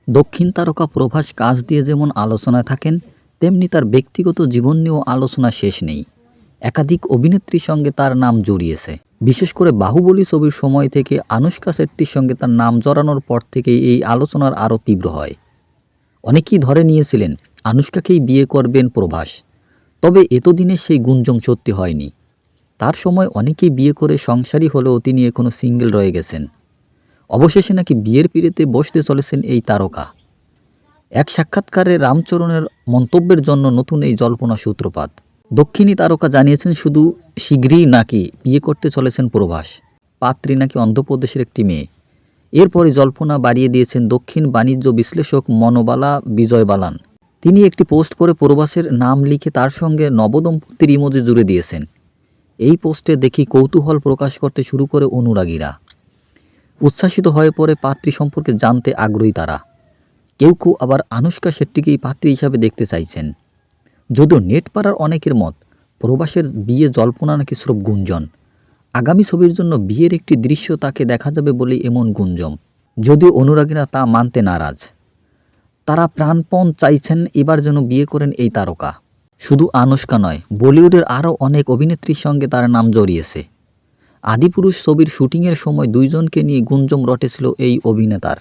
দক্ষিণ তারকা প্রভাস কাজ দিয়ে যেমন আলোচনায় থাকেন, তেমনি তার ব্যক্তিগত জীবন নিয়েও আলোচনা শেষ নেই। একাধিক অভিনেত্রীর সঙ্গে তার নাম জড়িয়েছে। বিশেষ করে বাহুবলী ছবির সময় থেকে আনুশকা শেট্টির সঙ্গে তার নাম জড়ানোর পর থেকেই এই আলোচনার আরও তীব্র হয়। অনেকেই ধরে নিয়েছিলেন আনুশকাকেই বিয়ে করবেন প্রভাস। তবে এতদিনে সেই গুঞ্জন সত্যি হয়নি। তার সময় অনেকেই বিয়ে করে সংসারী হলেও তিনি এখনও সিঙ্গেল রয়ে গেছেন। অবশেষে নাকি বিয়ের পিঁড়িতে বসতে চলেছেন এই তারকা। এক সাক্ষাৎকারে রামচরণের মন্তব্যের জন্য নতুন এই জল্পনা সূত্রপাত। দক্ষিণী তারকা জানিয়েছেন শুধু শীঘ্রই নাকি বিয়ে করতে চলেছেন প্রভাস। পাত্রী নাকি অন্ধ্রপ্রদেশের একটি মেয়ে। এরপরে জল্পনা বাড়িয়ে দিয়েছেন দক্ষিণ বাণিজ্য বিশ্লেষক মনোবালা বিজয় বালান। তিনি একটি পোস্ট করে প্রভাসের নাম লিখে তার সঙ্গে নবদম্পতির ইমোজি জুড়ে দিয়েছেন। এই পোস্টে দেখি কৌতূহল প্রকাশ করতে শুরু করে অনুরাগীরা। উচ্ছ্বাসিত হয়ে পড়ে পাত্রী সম্পর্কে জানতে আগ্রহী তারা। কেউ কেউ আবার আনুশকা শেট্টিকেই পাত্রী হিসাবে দেখতে চাইছেন। যদিও নেট পাড়ার অনেকের মত প্রভাসের বিয়ে জল্পনা নাকি স্রোব গুঞ্জন। আগামী ছবির জন্য বিয়ের একটি দৃশ্য তাকে দেখা যাবে বলেই এমন গুঞ্জন। যদিও অনুরাগীরা তা মানতে নারাজ। তারা প্রাণপণ চাইছেন এবার যেন বিয়ে করেন এই তারকা। শুধু আনুশকা নয়, বলিউডের আরও অনেক অভিনেত্রীর সঙ্গে তার নাম জড়িয়েছে। আদিপুরুষ ছবির শুটিংয়ের সময় দুইজনকে নিয়ে গুঞ্জন রটেছিল এই অভিনেতার।